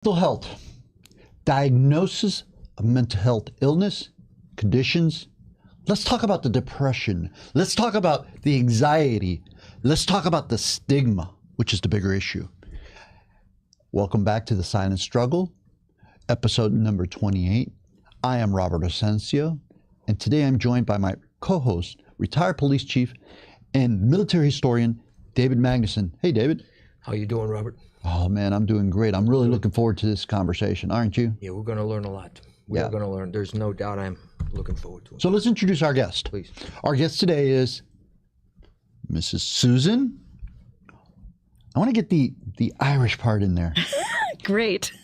Mental health, diagnosis of mental health illness, conditions. Let's talk about the depression. Let's talk about the anxiety. Let's talk about the stigma, which is the bigger issue. Welcome back to The Silent Struggle, episode number 28. I am Robert Asensio, and today I'm joined by my co-host, retired police chief and military historian, David Magnuson. Hey, David. How you doing, Robert? Oh, man, I'm doing great. I'm really looking forward to this conversation, aren't you? Yeah, we're going to learn a lot. We're going to learn. There's no doubt I'm looking forward to it. So let's introduce our guest. Please. Our guest today is Mrs. Susan. I want to get the Irish part in there. Great.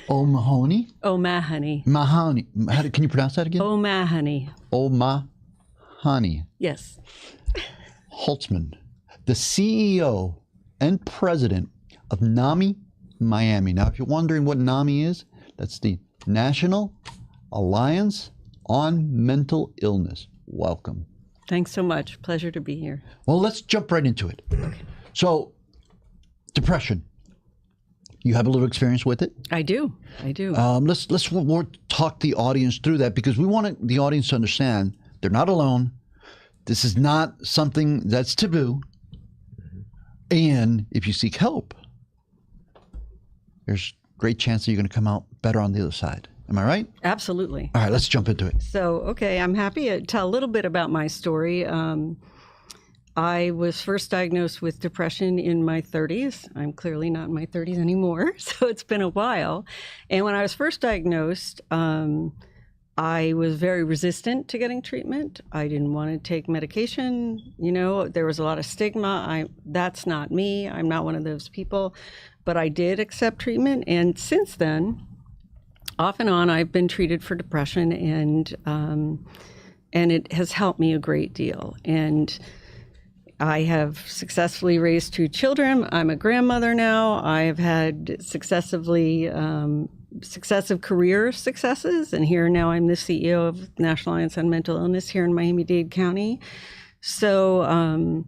O'Mahony? O'Mahony. Mahoney. Can you pronounce that again? O'Mahony. O'Mahony. Yes. Holtzman, the CEO and president of NAMI Miami. Now, if you're wondering what NAMI is, that's the National Alliance on Mental Illness. Welcome. Thanks so much. Pleasure to be here. Well, let's jump right into it. Okay. So, depression. You have a little experience with it? I do. Let's talk the audience through that, because we want the audience to understand they're not alone. This is not something that's taboo. And if you seek help, there's a great chance that you're going to come out better on the other side. Am I right? Absolutely. All right, let's jump into it. So, okay, I'm happy to tell a little bit about my story. I was first diagnosed with depression in my 30s. I'm clearly not in my 30s anymore, so it's been a while. And when I was first diagnosed, I was very resistant to getting treatment. I didn't want to take medication. You know, there was a lot of stigma. That's not me. I'm not one of those people. But I did accept treatment. And since then, off and on, I've been treated for depression, and it has helped me a great deal. And I have successfully raised 2 children. I'm a grandmother now. I've had successive career successes, and here now I'm the CEO of National Alliance on Mental Illness here in Miami-Dade County. So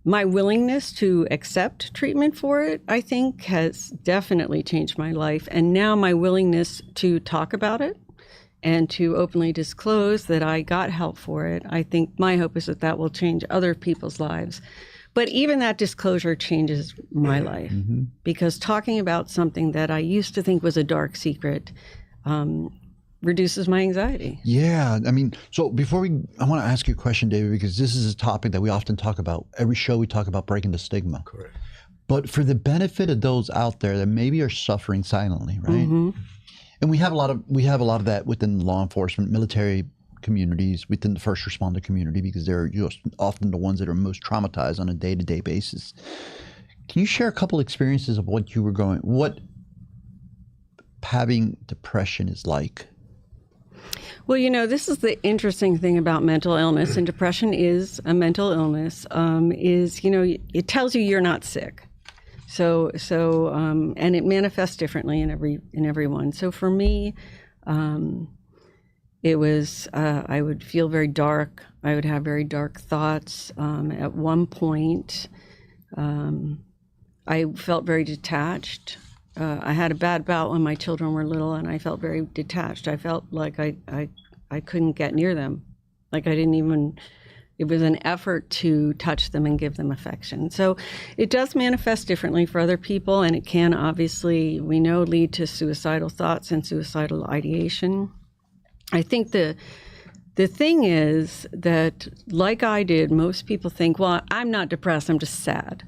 my willingness to accept treatment for it, I think, has definitely changed my life. And now my willingness to talk about it and to openly disclose that I got help for it, I think my hope is that that will change other people's lives. But even that disclosure changes my life, because talking about something that I used to think was a dark secret reduces my anxiety. Yeah, I mean, so I want to ask you a question, David, because this is a topic that we often talk about. Every show we talk about breaking the stigma. Correct. But for the benefit of those out there that maybe are suffering silently, right? Mm-hmm. And we have a lot of that within law enforcement, military communities, within the first responder community, because they're just often the ones that are most traumatized on a day-to-day basis. Can you share a couple experiences of what having depression is like? Well, you know, this is the interesting thing about mental illness, and depression is a mental illness, it tells you you're not sick. So, and it manifests differently in everyone. So for me, it was, I would feel very dark. I would have very dark thoughts. At one point, I felt very detached. I had a bad bout when my children were little, and I felt very detached. I felt like I couldn't get near them. Like it was an effort to touch them and give them affection. So it does manifest differently for other people, and it can obviously, we know, lead to suicidal thoughts and suicidal ideation. I think the thing is that, like I did, most people think, well, I'm not depressed, I'm just sad,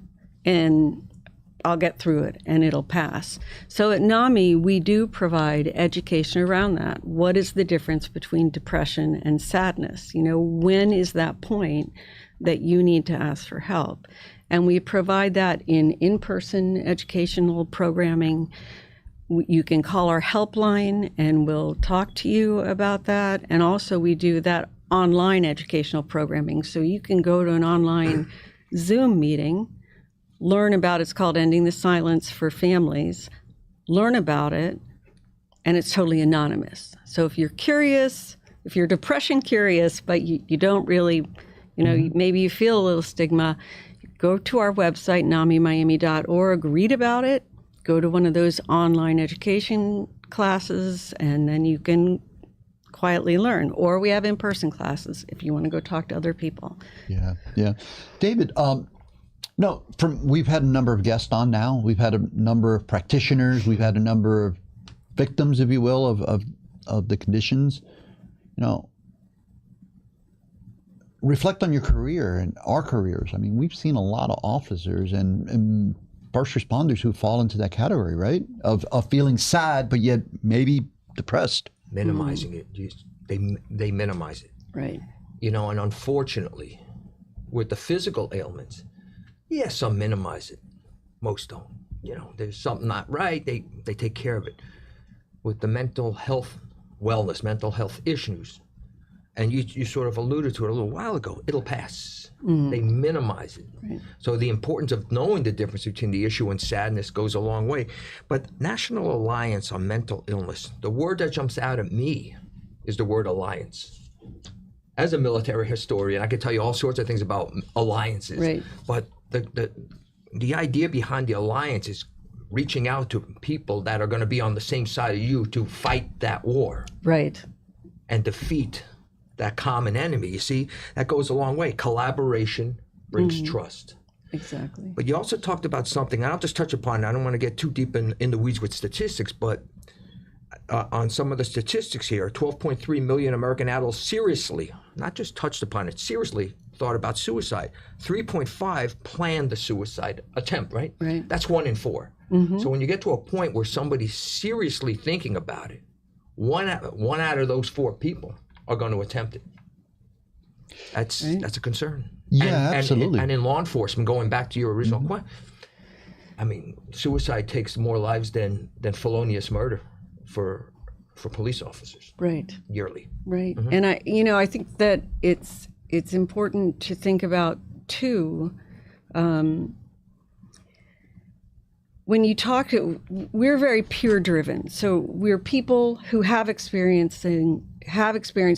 and I'll get through it and it'll pass. So at NAMI, we do provide education around that. What is the difference between depression and sadness? You know, when is that point that you need to ask for help? And we provide that in-person educational programming. You can call our helpline and we'll talk to you about that. And also we do that online educational programming. So you can go to an online Zoom meeting, learn about, it's called Ending the Silence for Families, learn about it, and it's totally anonymous. So if you're curious, if you're depression curious, but you don't really, maybe you feel a little stigma, go to our website, namimiami.org, read about it, go to one of those online education classes, and then you can quietly learn. Or we have in-person classes if you want to go talk to other people. Yeah, yeah. David, we've had a number of guests on now. We've had a number of practitioners. We've had a number of victims, if you will, of the conditions. Reflect on your career and our careers. I mean, we've seen a lot of officers and first responders who fall into that category, right? Of feeling sad, but yet maybe depressed. Minimizing it. They minimize it. Right. And unfortunately, with the physical ailments, some minimize it. Most don't. There's something not right, they take care of it. With the mental health issues, and you sort of alluded to it a little while ago, it'll pass. They minimize it. Right. So the importance of knowing the difference between the issue and sadness goes a long way. But National Alliance on Mental Illness, the word that jumps out at me is the word alliance. As a military historian, I could tell you all sorts of things about alliances. Right. But the idea behind the alliance is reaching out to people that are going to be on the same side of you to fight that war. Right. And defeat that common enemy. You see, that goes a long way. Collaboration brings trust. Exactly. But you also talked about something, and I'll just touch upon it. I don't want to get too deep in the weeds with statistics, but on some of the statistics here, 12.3 million American adults seriously, not just touched upon it, seriously thought about suicide. 3.5 planned the suicide attempt, right? Right. That's 1 in 4. So when you get to a point where somebody's seriously thinking about it, one out of those 4 people are going to attempt it. That's a concern. Yeah, absolutely. And in law enforcement, going back to your original question, I mean, suicide takes more lives than felonious murder for police officers. Right. Yearly. Right. And I think that it's important to think about too. When you talk, we're very peer driven. So we're people who have experience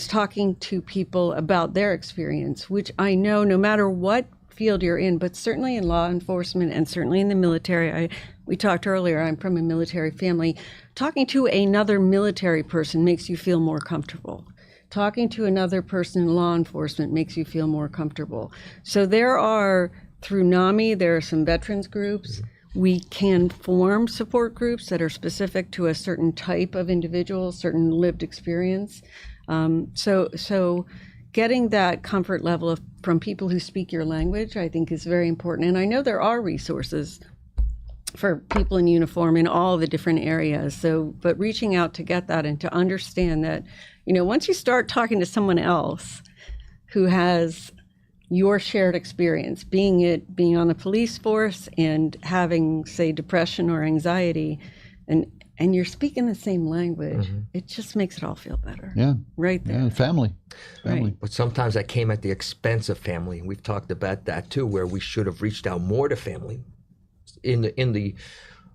talking to people about their experience, which I know no matter what field you're in, but certainly in law enforcement and certainly in the military. We talked earlier, I'm from a military family. Talking to another military person makes you feel more comfortable. Talking to another person in law enforcement makes you feel more comfortable. So through NAMI, there are some veterans groups. We can form support groups that are specific to a certain type of individual, certain lived experience. So getting that comfort level from people who speak your language, I think, is very important. And I know there are resources for people in uniform in all the different areas. But reaching out to get that and to understand that, once you start talking to someone else who has your shared experience, being on the police force and having, say, depression or anxiety, and you're speaking the same language, it just makes it all feel better. Yeah. Right there. Yeah, family. Right. But sometimes that came at the expense of family. We've talked about that too, where we should have reached out more to family in the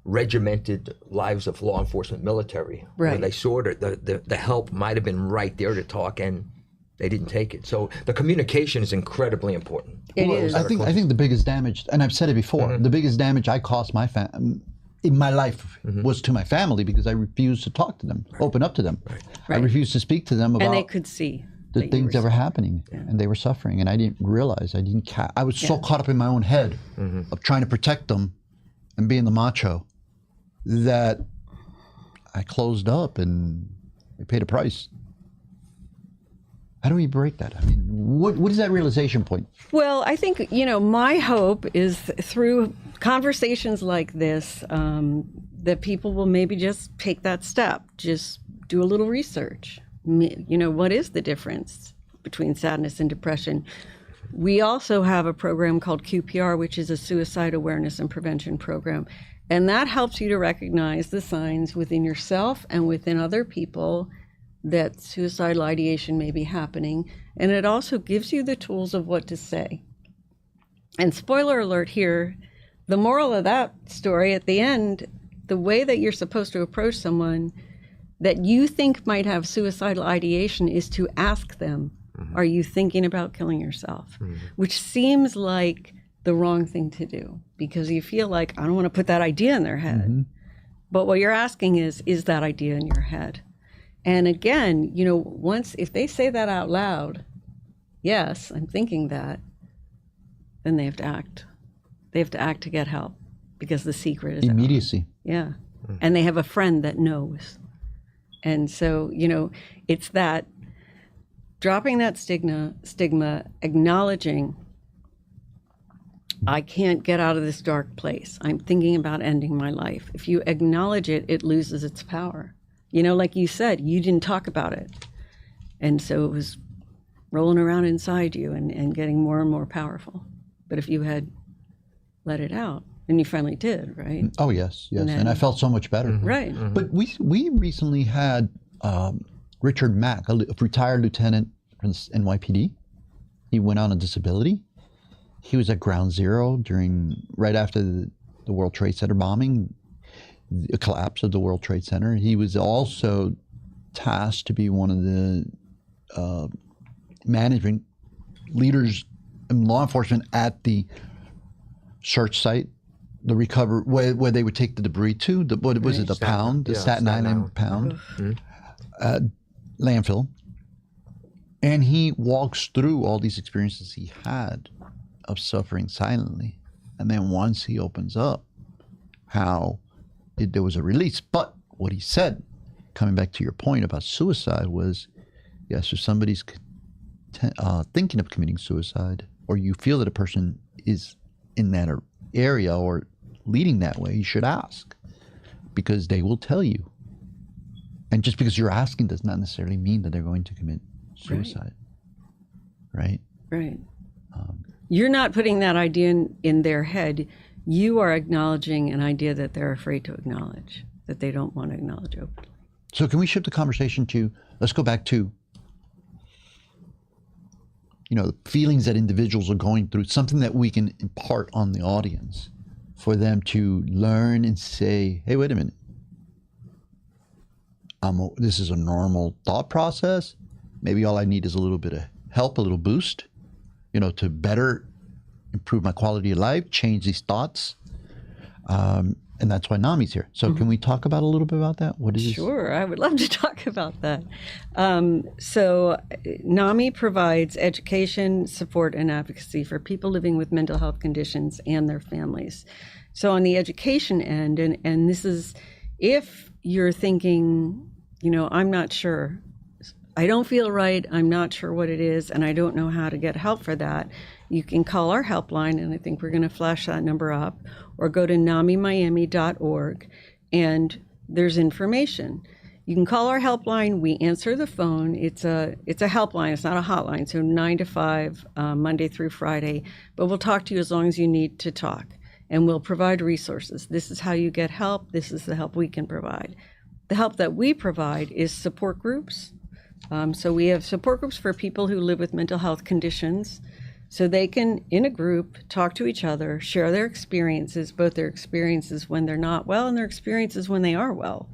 regimented lives of law enforcement military. Right. Where they sort of, the help might have been right there to talk, and they didn't take it. So the communication is incredibly important. It is. I think the biggest damage, and I've said it before, the biggest damage I caused my in my life was to my family, because I refused to talk to them, open up to them. Right. I refused to speak to them about and they could see the things that were happening, and they were suffering, and I didn't realize. I was so caught up in my own head of trying to protect them and being the macho that I closed up, and I paid a price. How do we break that? I mean, what is that realization point? Well, I think, my hope is through conversations like this, that people will maybe just take that step, just do a little research. What is the difference between sadness and depression? We also have a program called QPR, which is a suicide awareness and prevention program. And that helps you to recognize the signs within yourself and within other people that suicidal ideation may be happening. And it also gives you the tools of what to say. And spoiler alert here, the moral of that story at the end, the way that you're supposed to approach someone that you think might have suicidal ideation is to ask them, are you thinking about killing yourself? Which seems like the wrong thing to do, because you feel like, I don't want to put that idea in their head. But what you're asking is that idea in your head? And again, you know, once, if they say that out loud, yes, I'm thinking that, then they have to act. They have to act to get help, because the secret is immediacy. out. Yeah. And they have a friend that knows. And so, you know, it's that dropping that stigma, acknowledging, I can't get out of this dark place. I'm thinking about ending my life. If you acknowledge it, it loses its power. You know, like you said, you didn't talk about it. And so it was rolling around inside you and getting more and more powerful. But if you had let it out, and you finally did, right? Oh, yes. And then- And I felt so much better. Right. But we recently had Richard Mack, a retired lieutenant from NYPD. He went on a disability. He was at Ground Zero right after the World Trade Center bombing, the collapse of the World Trade Center. He was also tasked to be one of the management leaders in law enforcement at the search site, the where they would take the debris to. What was it? The pound, the Staten Island pound, landfill. And he walks through all these experiences he had of suffering silently, and then once he opens up, how there was a release. But what he said, coming back to your point about suicide, was, yes, if somebody's thinking of committing suicide, or you feel that a person is in that area or leading that way, you should ask, because they will tell you. And just because you're asking does not necessarily mean that they're going to commit suicide, right? Right. You're not putting that idea in their head. You are acknowledging an idea that they're afraid to acknowledge, that they don't want to acknowledge openly. So can we shift the conversation to, let's go back to, you know, the feelings that individuals are going through, something that we can impart on the audience for them to learn and say, hey, wait a minute. This is a normal thought process. Maybe all I need is a little bit of help, a little boost, you know, to better improve my quality of life, change these thoughts. And that's why NAMI's here. So can we talk about a little bit about that? What is this? Sure, I would love to talk about that. So NAMI provides education, support, and advocacy for people living with mental health conditions and their families. So on the education end, and this is if you're thinking, you know, I'm not sure, I don't feel right, I'm not sure what it is, and I don't know how to get help for that, you can call our helpline, and I think we're going to flash that number up, or go to namimiami.org, and there's information. You can call our helpline. We answer the phone. It's a helpline. It's not a hotline. So 9 to 5, Monday through Friday. But we'll talk to you as long as you need to talk, and we'll provide resources. This is how you get help. This is the help we can provide. The help that we provide is support groups. So we have support groups for people who live with mental health conditions. So they can, in a group, talk to each other, share their experiences, both their experiences when they're not well and their experiences when they are well.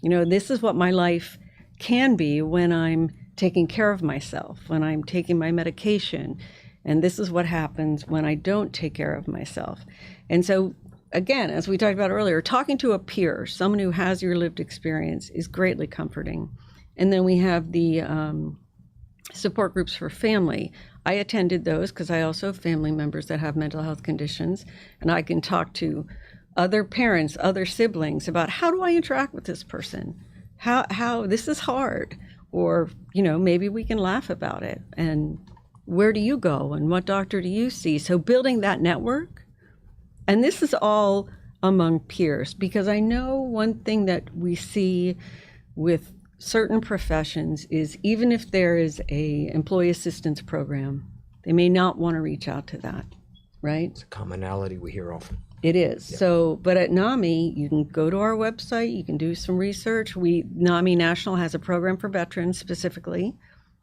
You know, this is what my life can be when I'm taking care of myself, when I'm taking my medication. And this is what happens when I don't take care of myself. And so, again, as we talked about earlier, talking to a peer, someone who has your lived experience, is greatly comforting. And then we have the support groups for family. I attended those because I also have family members that have mental health conditions, and I can talk to other parents, other siblings about how do I interact with this person? How this is hard, or, you know, maybe we can laugh about it, and where do you go and what doctor do you see? So building that network, and this is all among peers, because I know one thing that we see with certain professions is even if there is a employee assistance program, they may not want to reach out to that, right? It's a commonality we hear often. It is. Yeah. So, but at NAMI, you can go to our website, you can do some research. NAMI National has a program for veterans specifically.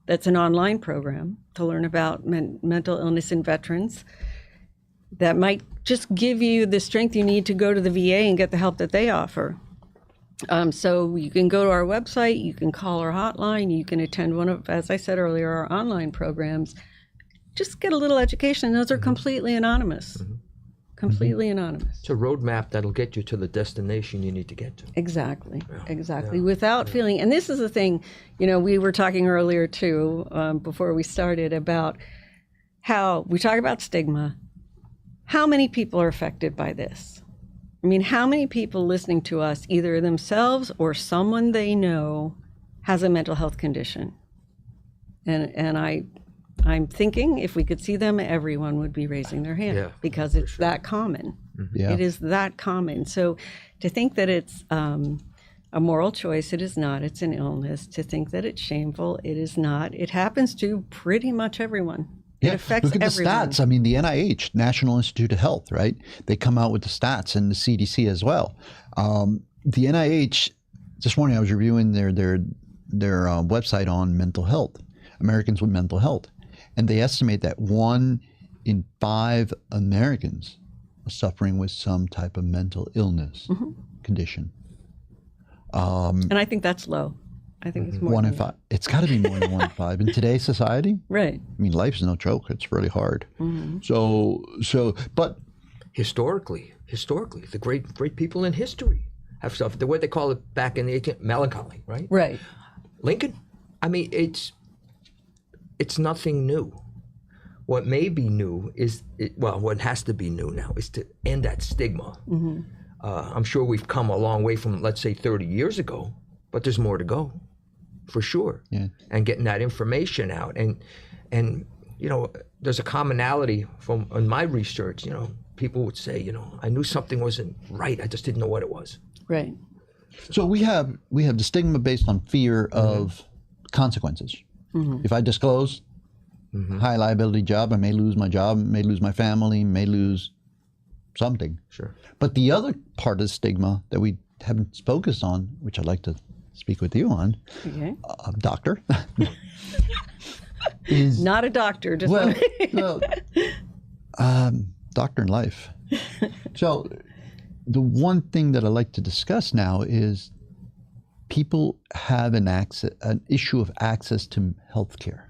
That's an online program to learn about mental illness in veterans. That might just give you the strength you need to go to the VA and get the help that they offer. So you can go to our website, you can call our hotline, you can attend one of, as I said earlier, our online programs. Just get a little education. Those are completely anonymous. completely anonymous. It's a roadmap that'll get you to the destination you need to get to. Exactly, exactly. Without feeling, and this is the thing, we were talking earlier too, before we started, about how we talk about stigma. How many people are affected by this? I mean, how many people listening to us, either themselves or someone they know, has a mental health condition? And I'm thinking if we could see them, everyone would be raising their hand because it's that common. Yeah. It is that common. So to think that it's a moral choice, it is not. It's an illness. To think that it's shameful, it is not. It happens to pretty much everyone. It affects look at everyone. the stats. I mean, the NIH, National Institute of Health, right? They come out with the stats, and the CDC as well. The NIH, this morning I was reviewing their website on mental health, Americans with mental health. And they estimate that 1 in 5 Americans are suffering with some type of mental illness condition. And I think that's low. I think it's more 1 than in 5. It's got to be more than 1 in 5 in today's society. Right. I mean, life's no joke. It's really hard. But Historically, the great people in history have suffered. The way they call it back in the 18th, melancholy, right? Right. Lincoln. I mean, it's nothing new. What may be new is, what has to be new now is to end that stigma. I'm sure we've come a long way from, let's say, 30 years ago, but there's more to go, for sure. Yeah. And getting that information out. And there's a commonality in my research. People would say, I knew something wasn't right. I just didn't know what it was. Right. so we have the stigma based on fear of consequences. If I disclose, high liability job, I may lose my job, may lose my family, may lose something. Sure. But the other part of the stigma that we haven't focused on, which I'd like to speak with you on, Okay. doctor, is Not a doctor. Just doctor in life. So the one thing that I like to discuss now is people have an issue of access to health care,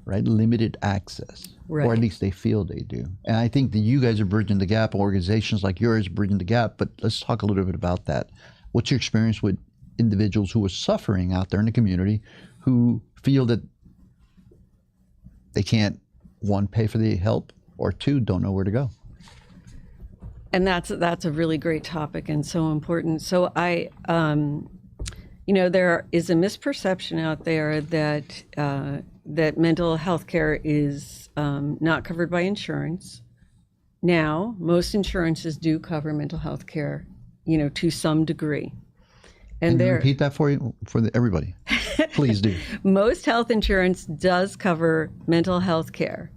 right? Limited access, Right. or at least they feel they do. And I think that you guys are bridging the gap, organizations like yours are bridging the gap, but let's talk a little bit about that. What's your experience with individuals who are suffering out there in the community who feel that they can't, 1, pay for the help, or 2, don't know where to go? And that's a really great topic and so important. So there is a misperception out there that that mental health care is not covered by insurance. Now, most insurances do cover mental health care, to some degree. And you repeat that for everybody. Please do. Most health insurance does cover mental health care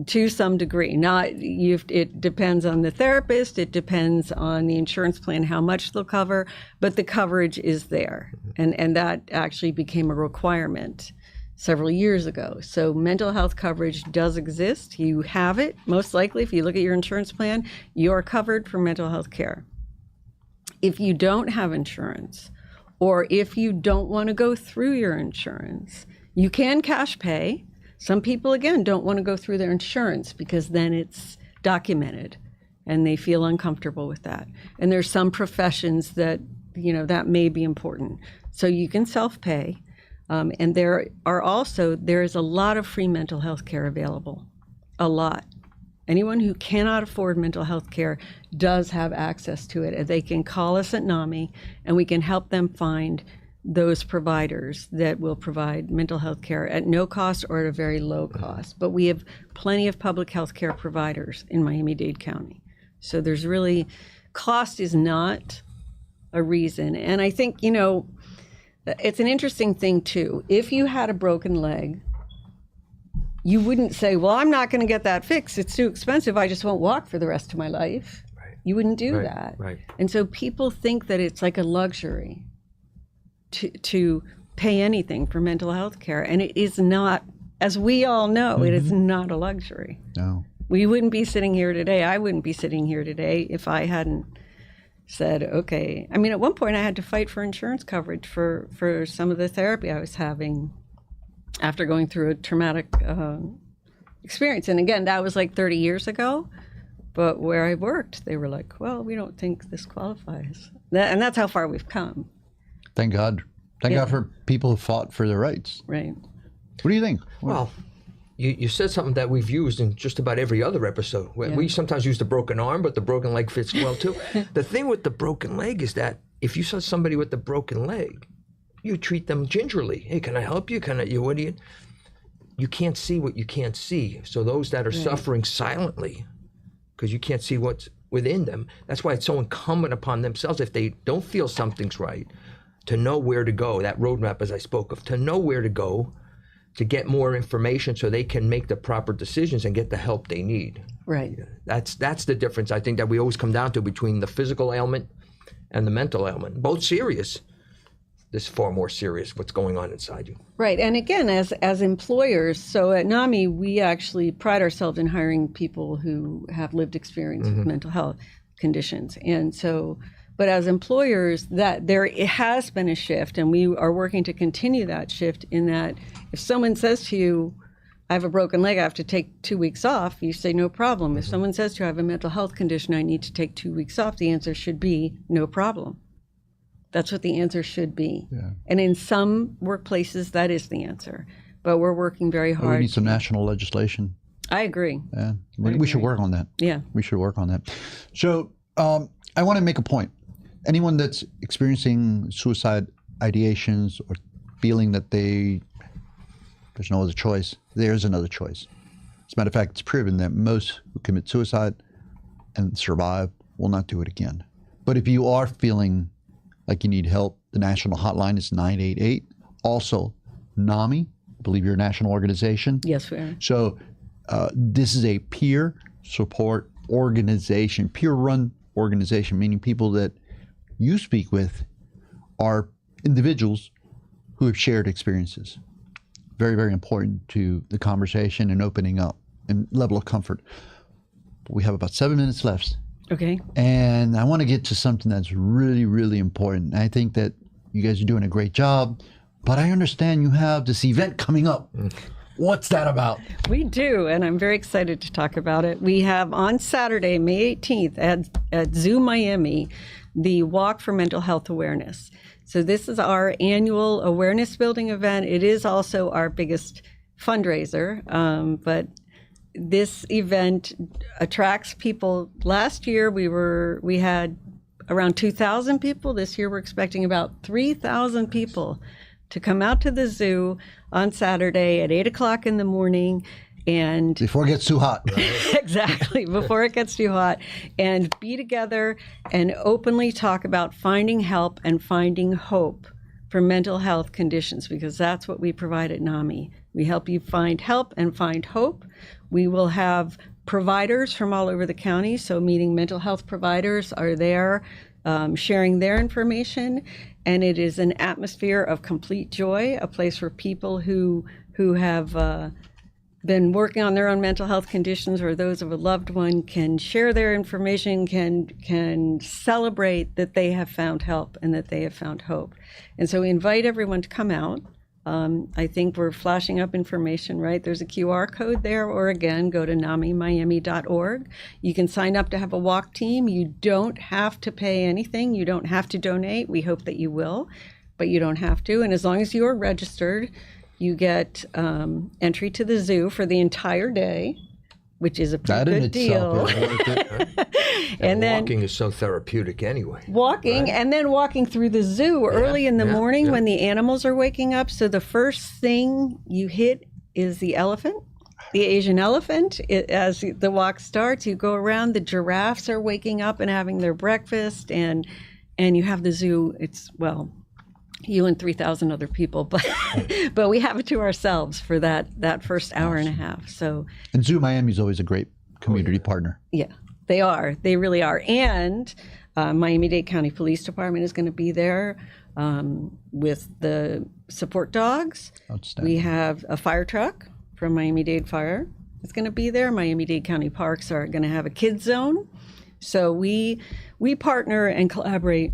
to some degree. It depends on the therapist, it depends on the insurance plan, how much they'll cover, but the coverage is there. And that actually became a requirement several years ago. So mental health coverage does exist. You have it. Most likely, if you look at your insurance plan, you're covered for mental health care. If you don't have insurance, or if you don't want to go through your insurance, you can cash pay. Some people, again, don't want to go through their insurance because then it's documented and they feel uncomfortable with that. And there's some professions that, that may be important. So you can self-pay. And there is a lot of free mental health care available. A lot. Anyone who cannot afford mental health care does have access to it. They can call us at NAMI and we can help them find those providers that will provide mental health care at no cost or at a very low cost. But we have plenty of public health care providers in Miami-Dade County. So there's really, cost is not a reason. And I think, it's an interesting thing too. If you had a broken leg, you wouldn't say, well, I'm not going to get that fixed. It's too expensive. I just won't walk for the rest of my life. Right. You wouldn't do that. Right. And so people think that it's like a luxury to pay anything for mental health care. And it is not, as we all know, it is not a luxury. No. We wouldn't be sitting here today. I wouldn't be sitting here today if I hadn't said, okay. I mean, at one point I had to fight for insurance coverage for some of the therapy I was having after going through a traumatic experience. And again, that was like 30 years ago. But where I worked, they were like, well, we don't think this qualifies. And that's how far we've come. Thank God. Thank God for people who fought for their rights. Right. What do you think? Well, you said something that we've used in just about every other episode. We sometimes use the broken arm, but the broken leg fits well too. The thing with the broken leg is that if you saw somebody with a broken leg, you treat them gingerly. Hey, can I help you? What do you? You can't see what you can't see. So those that are suffering silently, because you can't see what's within them, that's why it's so incumbent upon themselves, if they don't feel something's right, to know where to go. That roadmap, as I spoke of, to know where to go, to get more information so they can make the proper decisions and get the help they need. Right. That's the difference, I think, that we always come down to between the physical ailment and the mental ailment. Both serious. This is far more serious, what's going on inside you. Right. And again, as employers, so at NAMI, we actually pride ourselves in hiring people who have lived experience with mental health conditions. And so, but as employers, that there has been a shift, and we are working to continue that shift, in that if someone says to you, I have a broken leg, I have to take 2 weeks off, you say no problem. If someone says to you, I have a mental health condition, I need to take 2 weeks off, the answer should be no problem. That's what the answer should be. Yeah. And in some workplaces, that is the answer. But we're working very hard. We need some national legislation. I agree. Yeah, we should work on that. Yeah. We should work on that. So I want to make a point. Anyone that's experiencing suicide ideations or feeling that there's no other choice, there's another choice. As a matter of fact, it's proven that most who commit suicide and survive will not do it again. But if you are feeling like you need help, the national hotline is 988. Also, NAMI, I believe you're a national organization. Yes, we are. So this is a peer support organization, peer-run organization, meaning people that you speak with are individuals who have shared experiences. Very, very important to the conversation and opening up and level of comfort. We have about 7 minutes left. Okay. And I want to get to something that's really, really important. I think that you guys are doing a great job, but I understand you have this event coming up. What's that about? We do, and I'm very excited to talk about it. We have on Saturday, May 18th at Zoo Miami, the Walk for Mental Health Awareness. So this is our annual awareness building event. It is also our biggest fundraiser, but this event attracts people. Last year we had around 2,000 people. This year we're expecting about 3,000 people to come out to the zoo on Saturday at 8 o'clock in the morning. And before it gets too hot. Exactly, before it gets too hot, and be together and openly talk about finding help and finding hope for mental health conditions, because that's what we provide at NAMI. We help you find help and find hope. We will have providers from all over the county, so meeting mental health providers are there, sharing their information, and it is an atmosphere of complete joy, a place where people who have been working on their own mental health conditions or those of a loved one can share their information, can celebrate that they have found help and that they have found hope. And so we invite everyone to come out. I think we're flashing up information, right? There's a QR code there, or again, go to namimiami.org. You can sign up to have a walk team. You don't have to pay anything. You don't have to donate. We hope that you will, but you don't have to. And as long as you are registered, you get entry to the zoo for the entire day, which is a pretty good deal. And then walking is so therapeutic anyway. Walking, right? And then walking through the zoo early in the morning when the animals are waking up. So the first thing you hit is the elephant, the Asian elephant. As the walk starts, you go around, the giraffes are waking up and having their breakfast, and you have the zoo. It's, well, you and 3,000 other people, but we have it to ourselves for that first hour and a half. So, and Zoo Miami is always a great community partner. Yeah, they are. They really are. And Miami-Dade County Police Department is going to be there with the support dogs. Outstanding. We have a fire truck from Miami-Dade Fire. It's going to be there. Miami-Dade County Parks are going to have a kids zone. So we partner and collaborate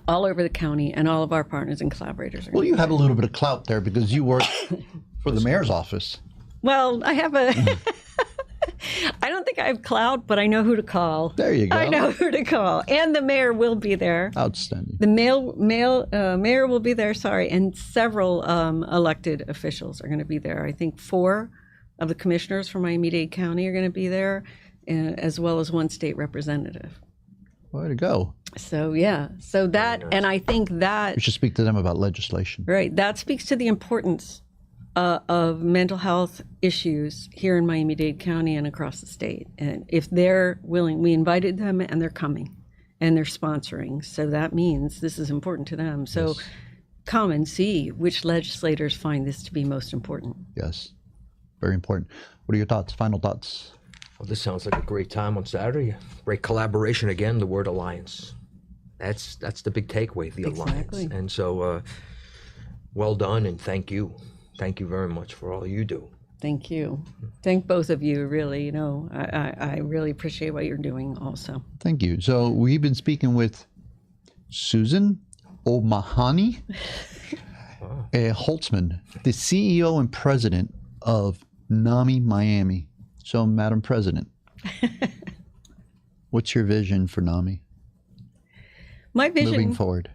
all over the county, and all of our partners and collaborators. Well, you have a little bit of clout there because you work for the mayor's office. Well, I have a. think I have clout, but I know who to call. There you go. I know who to call. And the mayor will be there. Outstanding. The mayor will be there, and several elected officials are going to be there. I think 4 of the commissioners from Miami-Dade County are going to be there, as well as 1 state representative. Way to go. So, yeah. So that, and I think that... We should speak to them about legislation. Right. That speaks to the importance of mental health issues here in Miami-Dade County and across the state. And if they're willing, we invited them and they're coming and they're sponsoring. So that means this is important to them. So Yes. come and see which legislators find this to be most important. Yes. Very important. What are your thoughts? Final thoughts? Well, this sounds like a great time on Saturday. Great collaboration again. The word alliance. That's the big takeaway. The Exactly. alliance. And so, well done, and thank you. Thank you very much for all you do. Thank you. Thank both of you, really. You know, I really appreciate what you're doing also. Thank you. So we've been speaking with Susan O'Mahony Holtzman, the CEO and president of NAMI Miami. So, Madam President, what's your vision for NAMI My vision... moving forward?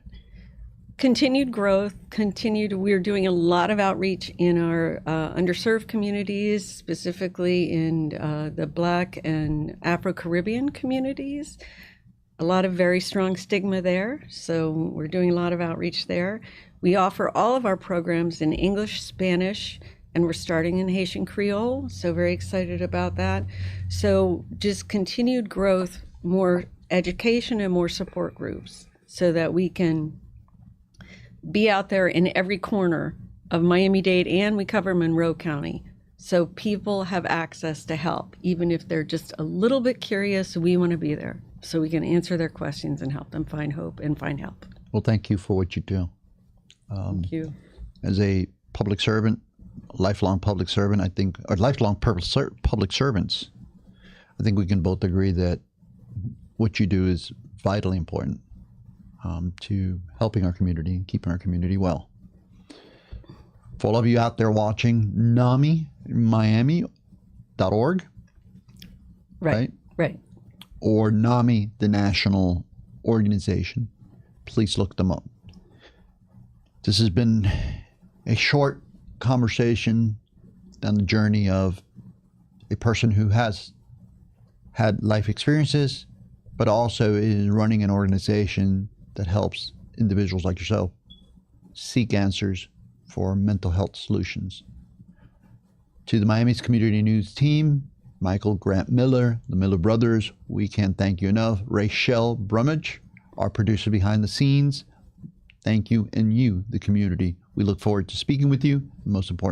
Continued growth, we're doing a lot of outreach in our underserved communities, specifically in the Black and Afro-Caribbean communities. A lot of very strong stigma there, so we're doing a lot of outreach there. We offer all of our programs in English, Spanish, and we're starting in Haitian Creole, so very excited about that. So just continued growth, more education and more support groups so that we can be out there in every corner of Miami-Dade, and we cover Monroe County. So people have access to help. Even if they're just a little bit curious, we want to be there so we can answer their questions and help them find hope and find help. Well, thank you for what you do. Thank you. As a public servant, lifelong public servant, I think, or lifelong public servants, I think we can both agree that what you do is vitally important to helping our community and keeping our community well. For all of you out there watching, NAMImiami.org, right? Right. Or NAMI, the national organization. Please look them up. This has been a short conversation down the journey of a person who has had life experiences, but also is running an organization that helps individuals like yourself seek answers for mental health solutions. To the Miami's Community News team, Michael Grant Miller, the Miller brothers, we can't thank you enough. Rachel Brummage, our producer behind the scenes, thank you, and you, the community. We look forward to speaking with you. Most important,